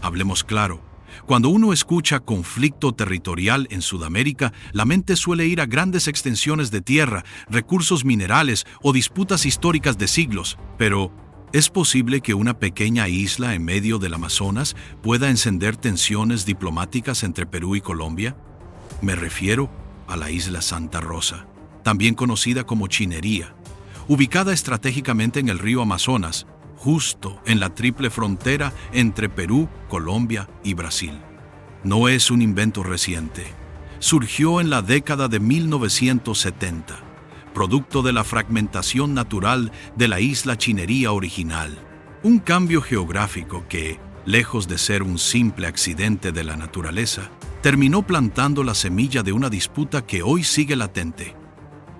Hablemos claro. Cuando uno escucha conflicto territorial en Sudamérica, la mente suele ir a grandes extensiones de tierra, recursos minerales o disputas históricas de siglos. Pero, ¿es posible que una pequeña isla en medio del Amazonas pueda encender tensiones diplomáticas entre Perú y Colombia? Me refiero a la isla Santa Rosa, también conocida como Chinería, ubicada estratégicamente en el río Amazonas, justo en la triple frontera entre Perú, Colombia y Brasil. No es un invento reciente. Surgió en la década de 1970, producto de la fragmentación natural de la isla Chinería original. Un cambio geográfico que, lejos de ser un simple accidente de la naturaleza, terminó plantando la semilla de una disputa que hoy sigue latente.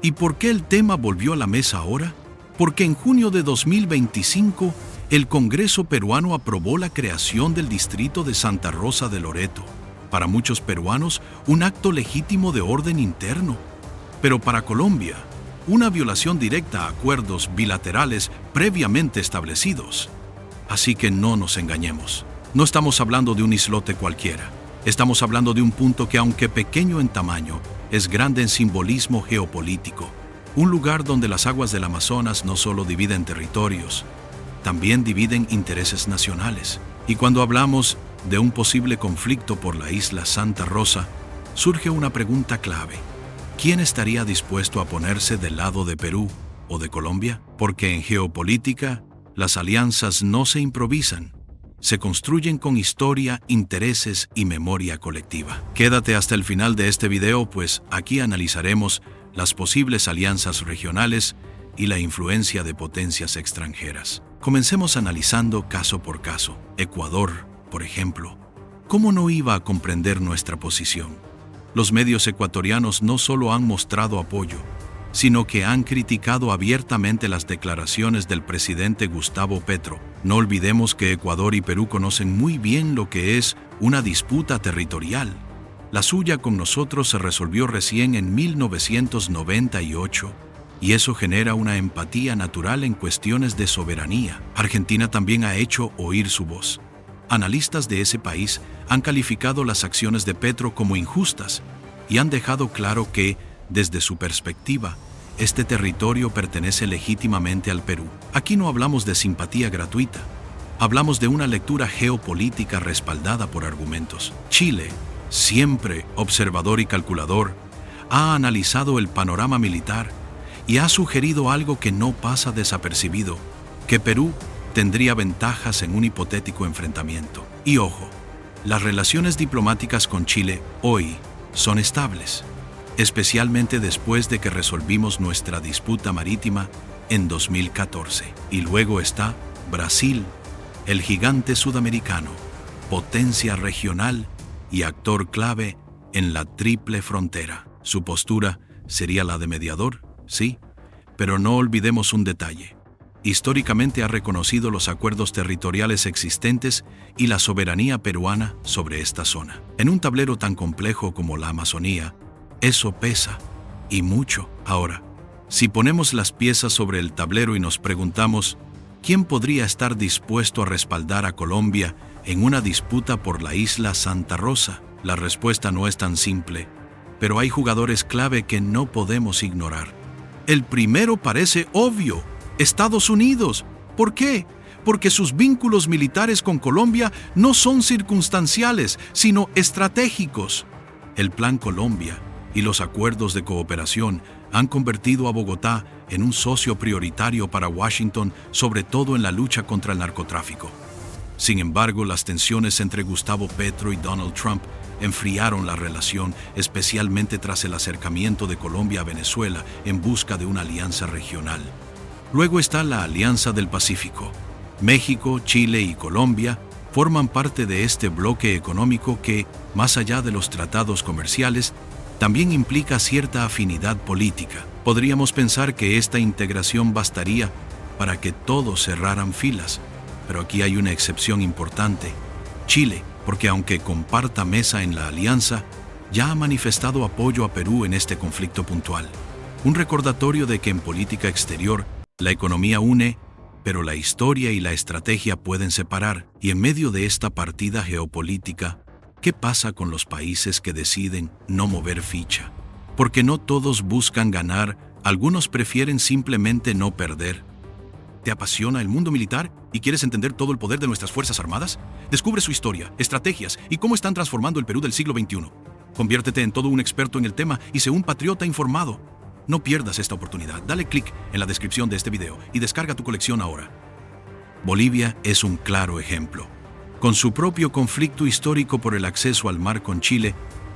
¿Y por qué el tema volvió a la mesa ahora? Porque en junio de 2025, el Congreso peruano aprobó la creación del distrito de Santa Rosa de Loreto. Para muchos peruanos, un acto legítimo de orden interno. Pero para Colombia, una violación directa a acuerdos bilaterales previamente establecidos. Así que no nos engañemos. No estamos hablando de un islote cualquiera. Estamos hablando de un punto que, aunque pequeño en tamaño, es grande en simbolismo geopolítico. Un lugar donde las aguas del Amazonas no solo dividen territorios, también dividen intereses nacionales. Y cuando hablamos de un posible conflicto por la isla Santa Rosa, surge una pregunta clave. ¿Quién estaría dispuesto a ponerse del lado de Perú o de Colombia? Porque en geopolítica, las alianzas no se improvisan. Se construyen con historia, intereses y memoria colectiva. Quédate hasta el final de este video, pues aquí analizaremos las posibles alianzas regionales y la influencia de potencias extranjeras. Comencemos analizando caso por caso. Ecuador, por ejemplo. ¿Cómo no iba a comprender nuestra posición? Los medios ecuatorianos no solo han mostrado apoyo, sino que han criticado abiertamente las declaraciones del presidente Gustavo Petro. No olvidemos que Ecuador y Perú conocen muy bien lo que es una disputa territorial. La suya con nosotros se resolvió recién en 1998, y eso genera una empatía natural en cuestiones de soberanía. Argentina también ha hecho oír su voz. Analistas de ese país han calificado las acciones de Petro como injustas y han dejado claro que, desde su perspectiva, este territorio pertenece legítimamente al Perú. Aquí no hablamos de simpatía gratuita, hablamos de una lectura geopolítica respaldada por argumentos. Chile, siempre observador y calculador, ha analizado el panorama militar y ha sugerido algo que no pasa desapercibido, que Perú tendría ventajas en un hipotético enfrentamiento. Y ojo, las relaciones diplomáticas con Chile hoy son estables, especialmente después de que resolvimos nuestra disputa marítima en 2014. Y luego está Brasil, el gigante sudamericano, potencia regional y actor clave en la triple frontera. Su postura sería la de mediador, sí, pero no olvidemos un detalle. Históricamente ha reconocido los acuerdos territoriales existentes y la soberanía peruana sobre esta zona. En un tablero tan complejo como la Amazonía, eso pesa, y mucho. Ahora, si ponemos las piezas sobre el tablero y nos preguntamos, ¿quién podría estar dispuesto a respaldar a Colombia en una disputa por la isla Santa Rosa? La respuesta no es tan simple, pero hay jugadores clave que no podemos ignorar. El primero parece obvio: Estados Unidos. ¿Por qué? Porque sus vínculos militares con Colombia no son circunstanciales, sino estratégicos. El Plan Colombia y los acuerdos de cooperación han convertido a Bogotá en un socio prioritario para Washington, sobre todo en la lucha contra el narcotráfico. Sin embargo, las tensiones entre Gustavo Petro y Donald Trump enfriaron la relación, especialmente tras el acercamiento de Colombia a Venezuela en busca de una alianza regional. Luego está la Alianza del Pacífico. México, Chile y Colombia forman parte de este bloque económico que, más allá de los tratados comerciales, también implica cierta afinidad política. Podríamos pensar que esta integración bastaría para que todos cerraran filas, pero aquí hay una excepción importante: Chile, porque aunque comparta mesa en la alianza, ya ha manifestado apoyo a Perú en este conflicto puntual. Un recordatorio de que en política exterior la economía une Pero la historia y la estrategia pueden separar, y en medio de esta partida geopolítica, ¿qué pasa con los países que deciden no mover ficha? Porque no todos buscan ganar, algunos prefieren simplemente no perder. ¿Te apasiona el mundo militar y quieres entender todo el poder de nuestras Fuerzas Armadas? Descubre su historia, estrategias y cómo están transformando el Perú del siglo XXI. Conviértete en todo un experto en el tema y sé un patriota informado. No pierdas esta oportunidad. Dale clic en la descripción de este video y descarga tu colección ahora. Bolivia es un claro ejemplo. Con su propio conflicto histórico por el acceso al mar con Chile,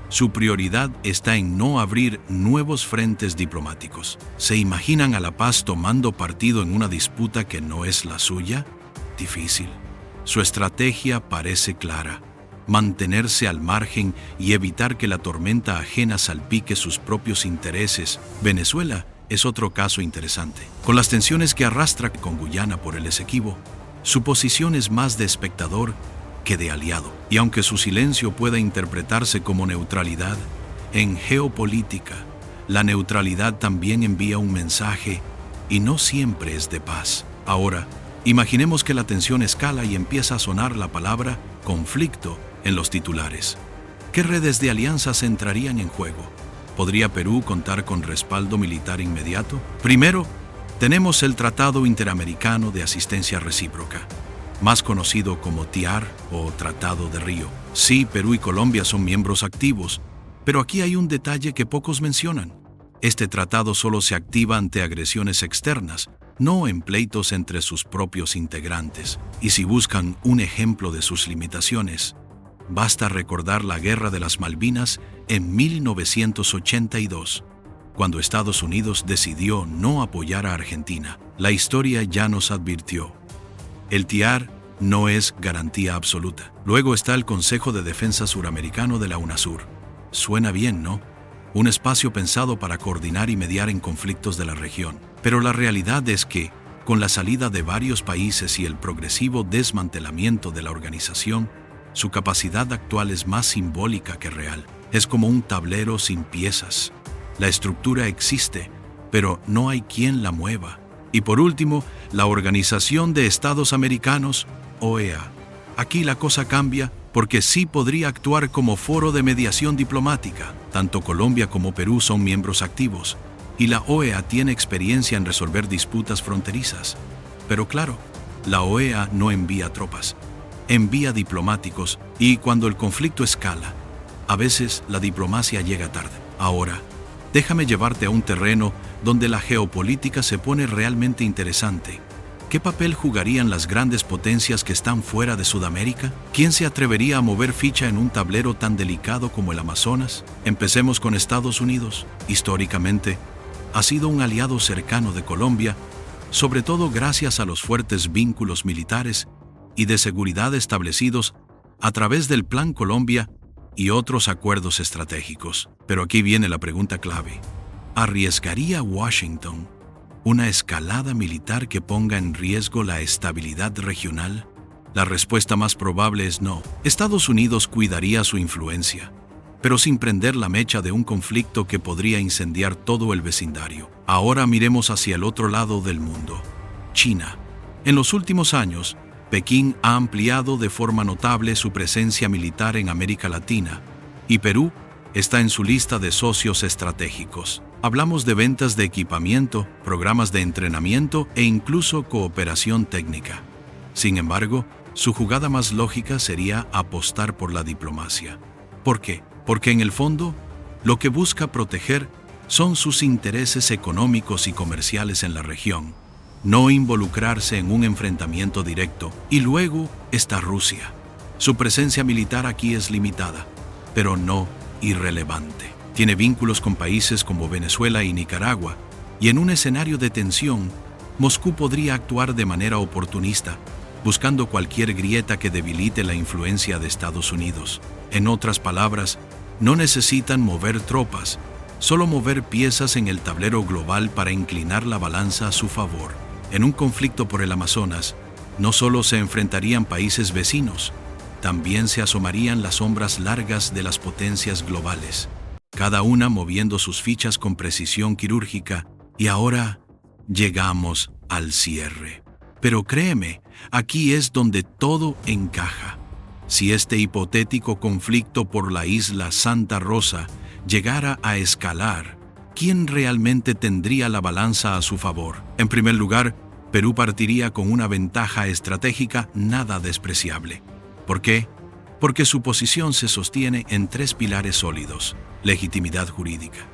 su prioridad está en no abrir nuevos frentes diplomáticos. ¿Se imaginan a La Paz tomando partido en una disputa que no es la suya? Difícil. Su estrategia parece clara: mantenerse al margen y evitar que la tormenta ajena salpique sus propios intereses. Venezuela es otro caso interesante. Con las tensiones que arrastra con Guyana por el Esequibo, su posición es más de espectador que de aliado. Y aunque su silencio pueda interpretarse como neutralidad, en geopolítica, la neutralidad también envía un mensaje y no siempre es de paz. Ahora, imaginemos que la tensión escala y empieza a sonar la palabra conflicto en los titulares. ¿Qué redes de alianzas entrarían en juego? ¿Podría Perú contar con respaldo militar inmediato? Primero, tenemos el Tratado Interamericano de Asistencia Recíproca, más conocido como TIAR o Tratado de Río. Sí, Perú y Colombia son miembros activos, pero aquí hay un detalle que pocos mencionan. Este tratado solo se activa ante agresiones externas, no en pleitos entre sus propios integrantes. Y si buscan un ejemplo de sus limitaciones, basta recordar la Guerra de las Malvinas en 1982, cuando Estados Unidos decidió no apoyar a Argentina. La historia ya nos advirtió: el TIAR no es garantía absoluta. Luego está el Consejo de Defensa Suramericano de la UNASUR. Suena bien, ¿no? Un espacio pensado para coordinar y mediar en conflictos de la región. Pero la realidad es que, con la salida de varios países y el progresivo desmantelamiento de la organización, su capacidad actual es más simbólica que real. Es como un tablero sin piezas. La estructura existe, pero no hay quien la mueva. Y por último, la Organización de Estados Americanos, OEA. Aquí la cosa cambia porque sí podría actuar como foro de mediación diplomática. Tanto Colombia como Perú son miembros activos, y la OEA tiene experiencia en resolver disputas fronterizas. Pero claro, la OEA no envía tropas, envía diplomáticos, y cuando el conflicto escala, a veces la diplomacia llega tarde. Ahora, déjame llevarte a un terreno donde la geopolítica se pone realmente interesante. ¿Qué papel jugarían las grandes potencias que están fuera de Sudamérica? ¿Quién se atrevería a mover ficha en un tablero tan delicado como el Amazonas? Empecemos con Estados Unidos. Históricamente, ha sido un aliado cercano de Colombia, sobre todo gracias a los fuertes vínculos militares y de seguridad establecidos a través del Plan Colombia y otros acuerdos estratégicos. Pero aquí viene la pregunta clave: ¿arriesgaría Washington una escalada militar que ponga en riesgo la estabilidad regional? La respuesta más probable es no. Estados Unidos cuidaría su influencia, pero sin prender la mecha de un conflicto que podría incendiar todo el vecindario. Ahora miremos hacia el otro lado del mundo: China. En los últimos años, Pekín ha ampliado de forma notable su presencia militar en América Latina, y Perú está en su lista de socios estratégicos. Hablamos de ventas de equipamiento, programas de entrenamiento e incluso cooperación técnica. Sin embargo, su jugada más lógica sería apostar por la diplomacia. ¿Por qué? Porque en el fondo, lo que busca proteger son sus intereses económicos y comerciales en la región, no involucrarse en un enfrentamiento directo. Y luego está Rusia. Su presencia militar aquí es limitada, pero no irrelevante. Tiene vínculos con países como Venezuela y Nicaragua, y en un escenario de tensión, Moscú podría actuar de manera oportunista, buscando cualquier grieta que debilite la influencia de Estados Unidos. En otras palabras, no necesitan mover tropas, solo mover piezas en el tablero global para inclinar la balanza a su favor. En un conflicto por el Amazonas, no solo se enfrentarían países vecinos, también se asomarían las sombras largas de las potencias globales, cada una moviendo sus fichas con precisión quirúrgica. Y ahora llegamos al cierre. Pero créeme, aquí es donde todo encaja. Si este hipotético conflicto por la isla Santa Rosa llegara a escalar, ¿quién realmente tendría la balanza a su favor? En primer lugar, Perú partiría con una ventaja estratégica nada despreciable. ¿Por qué? Porque su posición se sostiene en tres pilares sólidos: legitimidad jurídica.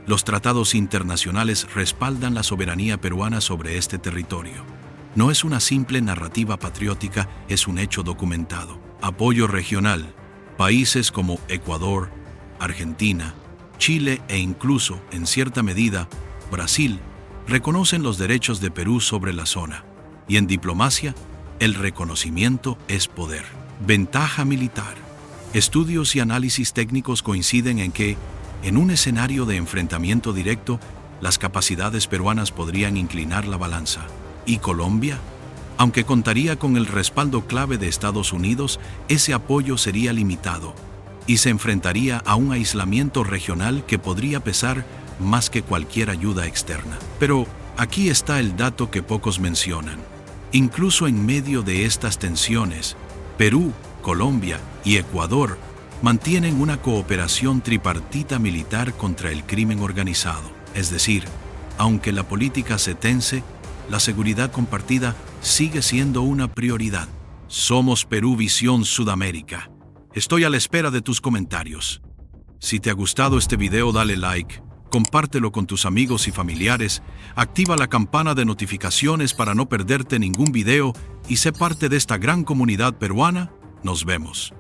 Los tratados internacionales respaldan la soberanía peruana sobre este territorio. No es una simple narrativa patriótica, es un hecho documentado. Apoyo regional. Países como Ecuador, Argentina, Chile e incluso, en cierta medida, Brasil, reconocen los derechos de Perú sobre la zona. Y en diplomacia, el reconocimiento es poder. Ventaja militar. Estudios y análisis técnicos coinciden en que, en un escenario de enfrentamiento directo, las capacidades peruanas podrían inclinar la balanza. ¿Y Colombia? Aunque contaría con el respaldo clave de Estados Unidos, ese apoyo sería limitado y se enfrentaría a un aislamiento regional que podría pesar más que cualquier ayuda externa. Pero aquí está el dato que pocos mencionan. Incluso en medio de estas tensiones, Perú, Colombia y Ecuador mantienen una cooperación tripartita militar contra el crimen organizado. Es decir, aunque la política se tense, la seguridad compartida sigue siendo una prioridad. Somos Perú Visión Sudamérica. Estoy a la espera de tus comentarios. Si te ha gustado este video, dale like, compártelo con tus amigos y familiares, activa la campana de notificaciones para no perderte ningún video y sé parte de esta gran comunidad peruana. Nos vemos.